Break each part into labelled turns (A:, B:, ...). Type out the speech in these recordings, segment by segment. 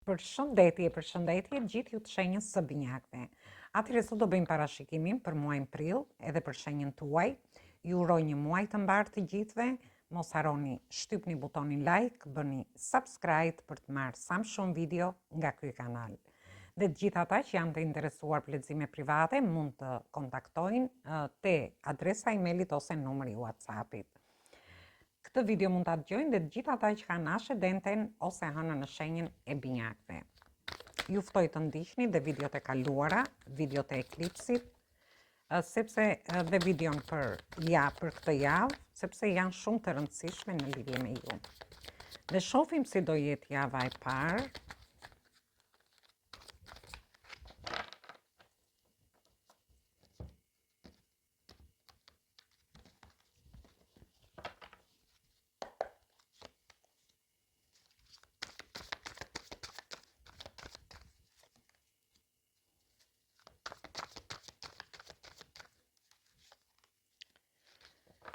A: Përshëndetje gjithë ju të shenjës së binjakëve. Atëherë sot do bëjmë parashikimin për muajin prill edhe për shenjën tuaj. Ju uroj një muaj të mbarë të gjithëve. Mos harroni shtypni butonin like, bëni subscribe për të marrë sa më shumë video nga ky kanal. Dhe të gjithë ata që janë të interesuar për lexime private mund të kontaktojnë te adresa emailit ose numri i WhatsAppit. Këtë video mund ta dëgjojnë dhe të gjithë ata që kanë ascendenten ose hënën në shenjën e binjakëve. Ju ftoj të ndiqni dhe videot e kaluara, videot e eklipsit, sepse dhe videon për këtë javë, sepse janë shumë të rëndësishme në lidhje me ju. Dhe shohim si do jetë java e parë.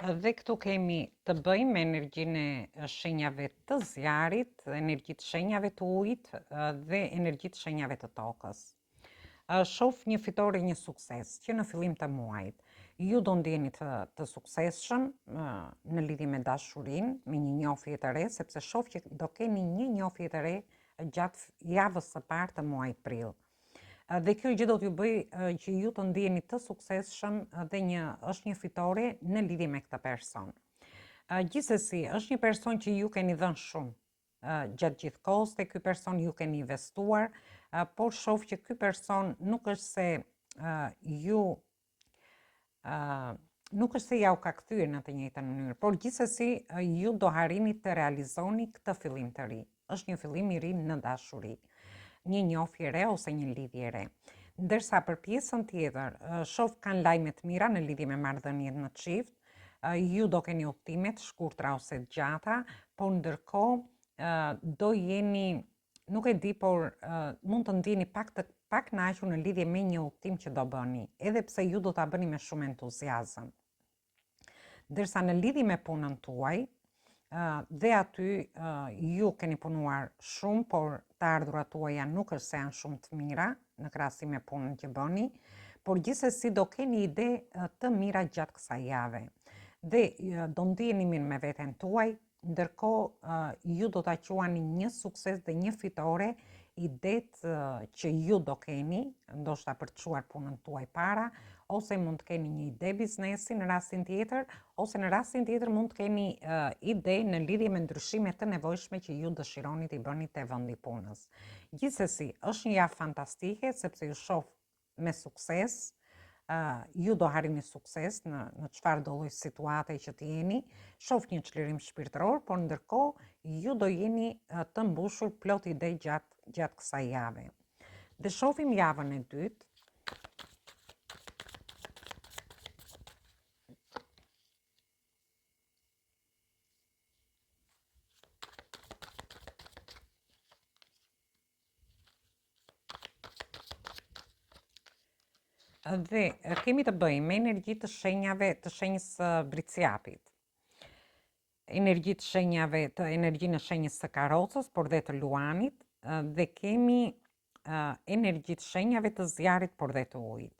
A: Dhe këtu kemi të bëjmë me energjinë e shenjave të zjarit, energjitë shenjave të ujit dhe energjitë shenjave të tokës. Shoh një fitore, një sukses që në fillim të muajit ju do ndjeni të suksesshëm në lidhje me dashurinë, me një njohje të re, sepse shoh që do keni një njohje të re gjatë javës së parë të muajit prill. Dhe kjo gjë do t'ju bëj që ju të ndjeni të suksesshëm dhe është një fitore në lidhje me këtë person. Gjithsesi, është një person që ju keni dhënë shumë gjatë gjithë kohës, te ky person ju keni investuar, por shoh që ky person nuk është se ja u ka kthyer në të njëjtën mënyrë, por gjithsesi ju do harrini të realizoni këtë fillim të ri. Është një fillim i ri në dashuri, një njohje re ose një lidhje re. Ndërsa për pjesën tjetër, shoh kanë lajme të mira në lidhje me marrëdhëniet në çift. Ju do keni udhëtime të shkurtra ose të gjata, por ndërkohë do jeni, nuk e di, por mund të ndjeni pak kënaqur në lidhje me një udhëtim që do bëni, edhe pse ju do ta bëni me shumë entuziazëm. Ndërsa në lidhje me punën tuaj, dhe aty ju keni punuar shumë, por të ardhurat tuaja nuk është se janë shumë të mira në krahasim me punën që bëni, por gjithsesi do keni ide të mira gjatë kësaj jave. Dhe do ndjeni mirë me veten tuaj, ndërkohë ju do ta quani një sukses dhe një fitore idetë që ju do keni, ndoshta për të çuar punën tuaj para, ose mund të keni një ide biznesi në rastin tjetër, ose në rastin tjetër mund të keni ide në lidhje me ndryshime të nevojshme që ju dëshironi t'i bëni te vendi punës. Gjithsesi, është një javë fantastike sepse ju shoh me sukses, ju do harrini sukses në çfarë do lloj situate që të jeni, shoh një çlirim shpirtëror, por ndërkohë ju do jeni të mbushur plot ide gjatë kësaj jave. Dhe shohim javën e dytë. Dhe kemi të bëjmë me energji të shenjave të shenjës së Briciapit, energji të shenjave të energjinë e shenjës së Karrocës, por dhe të Luanit, dhe kemi energji të shenjave të Zjarit, por dhe të Ujit.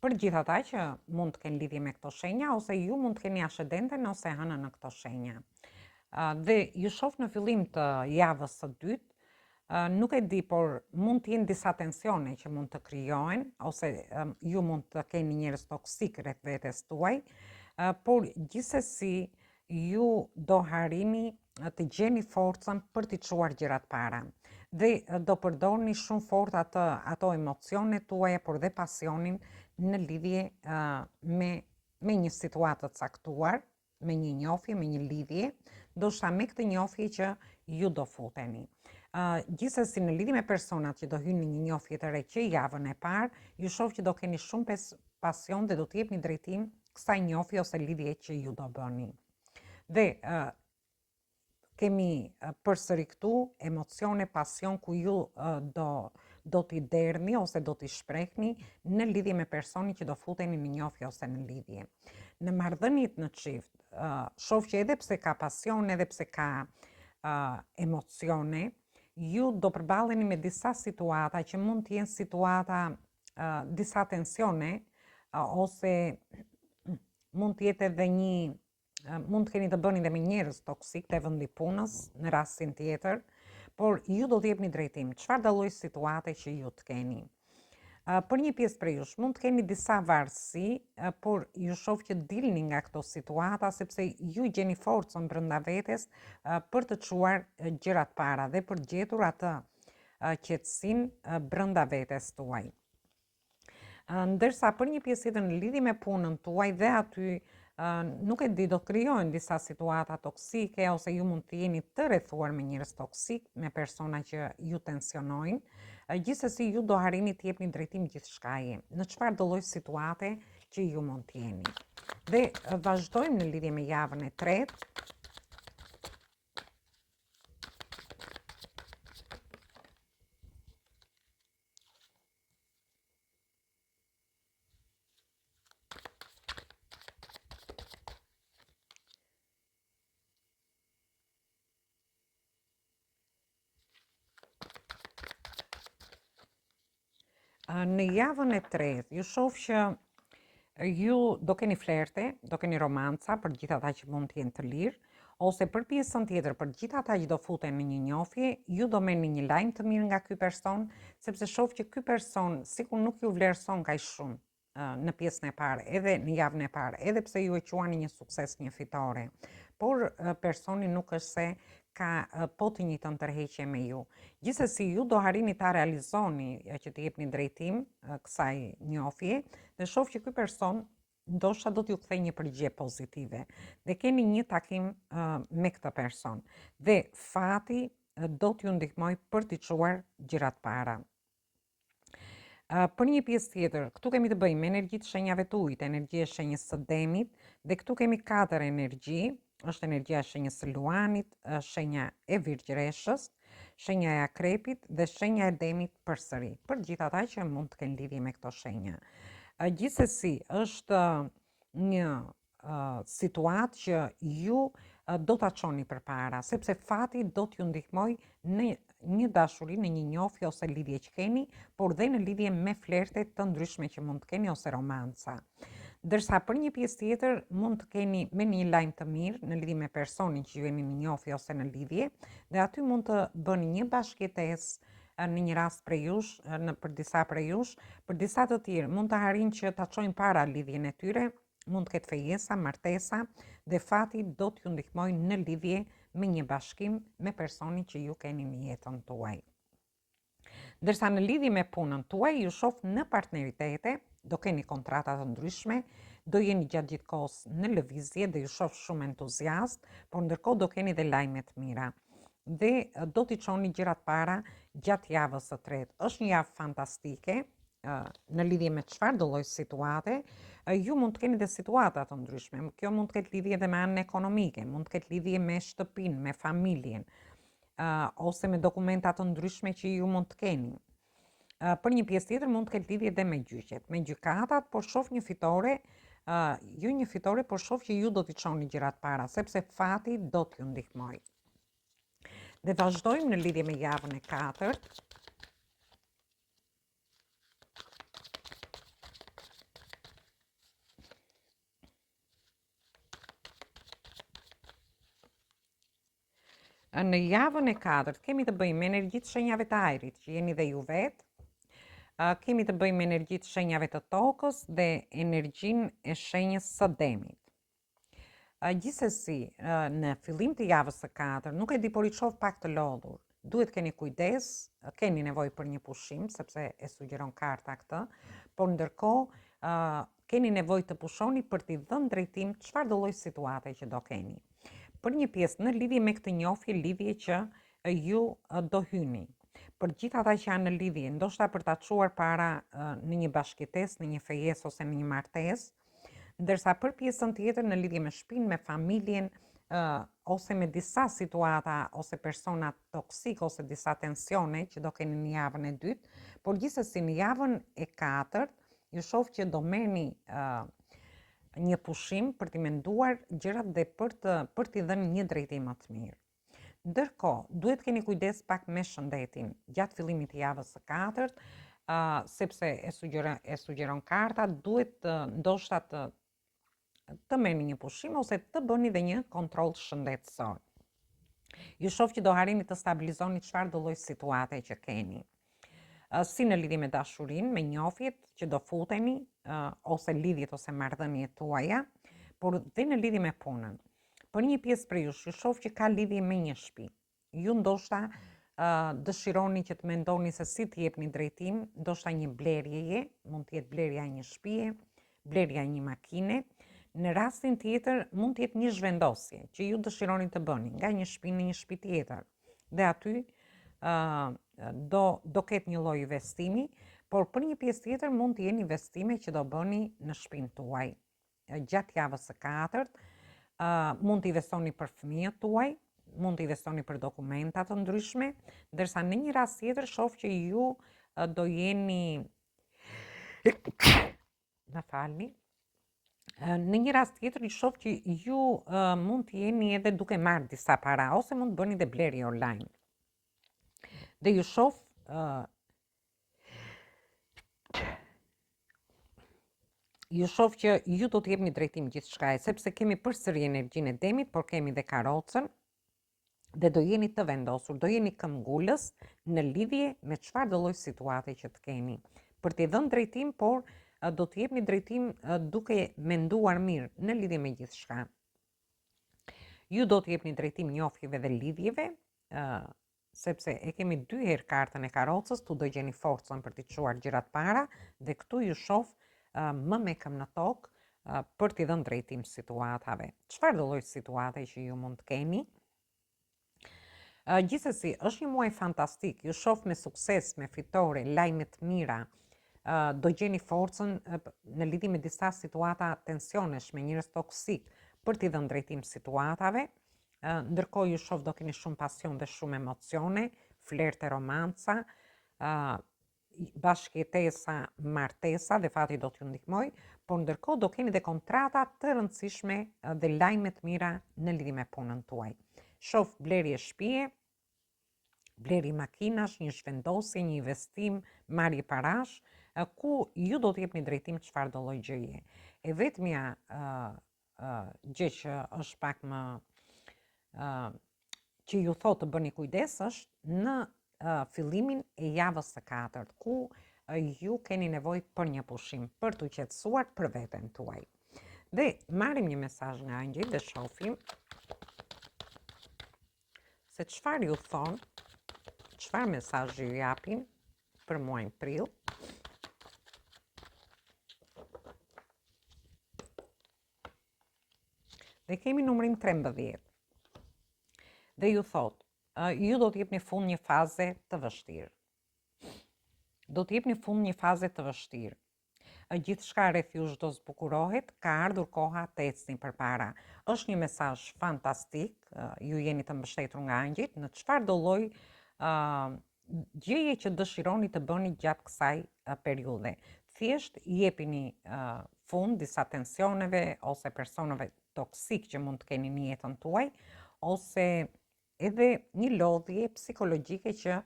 A: Për gjithë ata që mund të kenë lidhje me këto shenja, ose ju mund të keni ascendenten ose hënën në këto shenja. Dhe ju shoh në fillim të javës së dytë. Nuk e di, por mund të jenë disa tensione që mund të krijohen, ose ju mund të keni njerëz toksik rreth vetes tuaj, por gjithsesi ju do harrini të gjeni forcën për t'i çuar gjërat para. Dhe do përdorni shumë fort ato emocionet tuaja, por dhe pasionin në lidhje me një situatë të caktuar, me një njohje, me një lidhje, ndoshta me këtë njohje që ju do futeni. Gjithsesi në lidhje me personat që do hynë në një njohje të re që javën e parë, ju shoh që do keni shumë pasion dhe do të jepni drejtim kësaj njohje ose lidhje që ju do bëni. Dhe kemi përsëri këtu emocione, pasion ku ju do t'i derni ose do t'i shprehni në lidhje me personin që do futeni në njohje ose në lidhje. Në marrëdhëniet në çift, shoh që edhe pse ka pasion, edhe pse ka emocione, ju do përballeni me disa situata që mund të jenë situata disa tensione ose mund të jetë edhe mund të keni të bëni dhe me njerëz toksik të vendi punës në rastin tjetër, por ju do të jepni drejtim. Çfarë do lloj situate që ju të keni? Për një pjesë prej jush mund të keni disa varësi, por ju shoh që dilni nga këto situata sepse ju gjeni forcën brenda vetes për të çuar gjërat para dhe për gjetur atë qetësinë brenda vetes tuaj. Ndërsa për një pjesë tjetër në lidhje me punën tuaj dhe aty nuk e di, do të krijohen disa situata toksike ose ju mund të jeni të rrethuar me njerëz toksik, me persona që ju tensionojnë. Gjithsesi ju do arrini të jepni drejtim gjithçkaje, në çfarë do lloj situate që ju mund të jeni. Dhe vazhdojmë në lidhje me javën e tretë. Në javën e tretë, ju shoh që ju do keni flerte, do keni romanca për gjithë ata që mund të jenë të lirë, ose për pjesën tjetër, për gjithë ata që do futen në një njohje, ju do merrni një lajm të mirë nga ky person, sepse shoh që ky person sikur nuk ju vlerëson kaq shumë në pjesën e parë, edhe në javën e parë, edhe pse ju e quani një sukses, një fitore. Por personi nuk është se ka po të njëjtën tërheqje me ju. Gjithsesi ju do arrini ta realizoni që të jepni drejtim kësaj njohje dhe shoh që ky person ndoshta do t'ju kthejë një përgjigje pozitive dhe keni një takim me këtë person dhe fati do t'ju ndihmoj për t'i çuar gjërat para. Për një pjesë tjetër, këtu kemi të bëjmë me energjitë shenjave të ujit, energji e shenjës së demit dhe këtu kemi 4 energji, është energjia e shenjës së luanit, shenja e virgjëreshës, shenja e akrepit dhe shenja e demit përsëri, për gjithë ata që mund të kenë lidhje me këto shenja. Gjithsesi, është një situatë që ju do ta çoni përpara, sepse fati do t'ju ndihmoj në një dashuri, në një njohje ose lidhje që keni, por dhe në lidhje me flerte të ndryshme që mund të keni ose romanca. Ndërsa për një pjesë tjetër mund të keni me një lajm të mirë në lidhje me personin që ju jeni në njohje ose në lidhje, dhe aty mund të bëni një bashkëjetesë në një rast prej jush, për disa prej jush, për disa të tjerë mund të arrijnë që ta çojnë para lidhjen e tyre, mund të ketë fejesa, martesa dhe fati do t'ju ndihmoj në lidhje me një bashkim me personin që ju keni në jetën tuaj. Ndërsa në lidhje me punën tuaj, ju shoh në partneritete, do keni kontrata të ndryshme, do jeni gjatë gjithë kohës në lëvizje dhe ju shoh shumë entuziast, por ndërkohë do keni dhe lajme të mira. Dhe do t'i çoni gjërat para gjatë javës së tretë. Është një javë fantastike në lidhje me çfarë do lloj situate. Ju mund të keni dhe situata të ndryshme. Kjo mund të ketë lidhje edhe me anën ekonomike, mund të ketë lidhje me shtëpinë, me familjen, ose me dokumenta të ndryshme që ju mund të keni. Për një pjesë tjetër mund të ketë lidhje edhe me gjyqet, me gjykatat, por shoh një fitore, ju një fitore, por shoh që ju do t'i çoni gjërat para, sepse fati do t'ju ndihmoj. Dhe vazhdojmë në lidhje me javën e katërt. Në javën e katërt kemi të bëjmë me energjitë shenjave të ajrit, që jeni dhe ju vetë, kemi të bëjmë me energjitë shenjave të tokës dhe energjinë e shenjës së demit. Gjithsesi, në fillim të javës së katërt, nuk e di, por i shoh pak të lodhur. Duhet keni kujdes, keni nevojë për një pushim, sepse e sugjeron karta këtë, por ndërkohë keni nevojë të pushoni për t'i dhënë drejtim çfarë do lloj situate që do keni. Për një pjesë në lidhje me këtë njohje, lidhje që ju do hyni. Për gjithë ata që janë në lidhje, ndoshta për ta çuar para në një bashkëjetesë, në një fejesë ose në një martesë, ndërsa për pjesën tjetër në lidhje me shtëpinë, me familjen, ose me disa situata ose persona toksik ose disa tensione që do keni në javën e dytë, por gjithsesi në javën e katërt ju shoh që do merrni një pushim për t'i menduar gjërat dhe për t'i dhënë një drejtim më të mirë. Ndërkohë, duhet keni kujdes pak me shëndetin gjatë fillimit të javës së 4, sepse e sugjeron karta, duhet ndoshta të merrni një pushim ose të bëni dhe një kontroll shëndetësor. Ju shoh që do harrini të stabilizoni çfarë do lloj situate që keni. Si në lidhje me dashurinë, me njofjet që do futeni, ose lidhjet ose marrëdhëniet tuaja, por dhe në lidhje me punën. Për një pjesë prej jush, ju shoh që ka lidhje me një shtëpi. Ju ndoshta dëshironi që të mendoni se si të jepni drejtim, ndoshta një blerjeje, mund të jetë blerja e një shtëpie, blerja e një makine. Në rastin tjetër mund të jetë një zhvendosje që ju dëshironi të bëni nga një shtëpi në një shtëpi tjetër. Dhe aty do ketë një lloj investimi, por për një pjesë tjetër mund të jenë investime që do bëni në shtëpinë tuaj. Gjatë javës së 4, mund të investoni për fëmijët tuaj, mund të investoni për dokumenta të ndryshme, ndërsa në një rast tjetër shoh që ju do jeni në një rast tjetër i shoh që ju mund të jeni edhe duke marrë disa para, ose mund të bëni dhe blerje online. Dhe ju shoh që ju do të jepni drejtim gjithçka, sepse kemi përsëri energjinë e demit, por kemi dhe karrocën, dhe do jeni të vendosur, do jeni këmbgulës në lidhje me çfarë do lloj situate që të keni. Për t'i dhënë drejtim, por do të jepni drejtim duke menduar mirë në lidhje me gjithçka. Ju do të jepni drejtim njofjeve dhe lidhjeve, sepse e kemi 2 herë kartën e karrocës, tu do gjeni forcën për t'i çuar gjërat para, dhe këtu ju shoh më me këm në tokë për t'i dhënë drejtim situatave. Çfarë do lloj situate që ju mund të keni? Gjithsesi, është një muaj fantastik, ju shoh me sukses, me fitore, lajme të mira, do gjeni forcën në lidhje me disa situata tensionesh, me njerëz toksik, për t'i dhënë drejtim situatave. Ndërkohë ju shoh do keni shumë pasion dhe shumë emocione, flerte, romanca, bashkëjetesa, martesa, dhe fati do t'ju ndihmoj, por ndërkohë do keni dhe kontrata të rëndësishme dhe lajme të mira në lidhje me punën tuaj. Shoh blerje shtëpie, blerje makinash, një zhvendosje, një investim, marrje parash, ku ju do të jepni drejtim çfarë do lloj gjëje. E vetmja gjë që është pak më që ju thot të bëni kujdes është në fillimin e javës së 4, ku ju keni nevojë për një pushim, për t'u qetësuar për veten tuaj. Dhe marrim një mesazh nga angjëjt dhe shohim se çfarë ju thon, çfarë mesazhi ju japin për muajin prill. Dhe kemi numrin 13. Dhe ju thot, ju do të jepni fund një faze të vështirë. Do të jepni fund një faze të vështirë. Gjithçka rreth jush do zbukurohet, ka ardhur koha të ecni përpara. Është një mesazh fantastik, ju jeni të mbështetur nga angjëjt në çfarë do lloj gjëje që dëshironi të bëni gjatë kësaj periudhe. Thjesht jepini fund disa tensioneve ose personave toksik që mund të keni në jetën tuaj, ose edhe një lodhje psikologjike që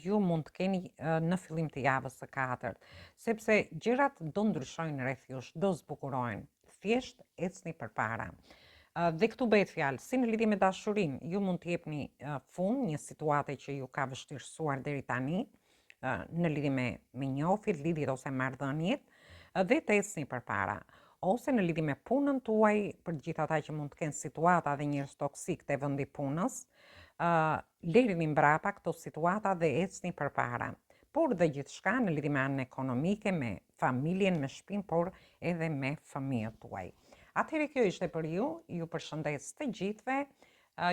A: ju mund të keni në fillim të javës së 4, sepse gjërat do ndryshojnë rreth jush, do zbukurohen. Thjesht ecni përpara. Dhe këtu bëhet fjalë, si në lidhje me dashurinë, ju mund të jepni fund një situate që ju ka vështirësuar deri tani, në lidhje me njofjet, lidhjet ose marrëdhëniet, dhe të ecni përpara. Ose në lidhje me punën tuaj, për gjithë ata që mund të kenë situata dhe njerëz toksik te vendi punës, lerini mbrapa këto situata dhe ecni përpara. Por dhe gjithçka në lidhje me anën ekonomike, me familjen, me shtëpinë, por edhe me fëmijët tuaj. Atëherë kjo ishte për ju përshëndes të gjithëve,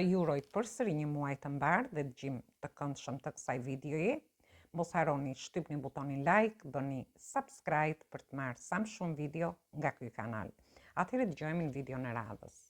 A: ju uroj përsëri një muaj të mbarë dhe dëgjim të këndshëm të kësaj videoje. Mos harroni shtypni butonin like, bëni subscribe për të marrë sa më shumë video nga ky kanal. Atëherë dëgjojmë në video në radhës.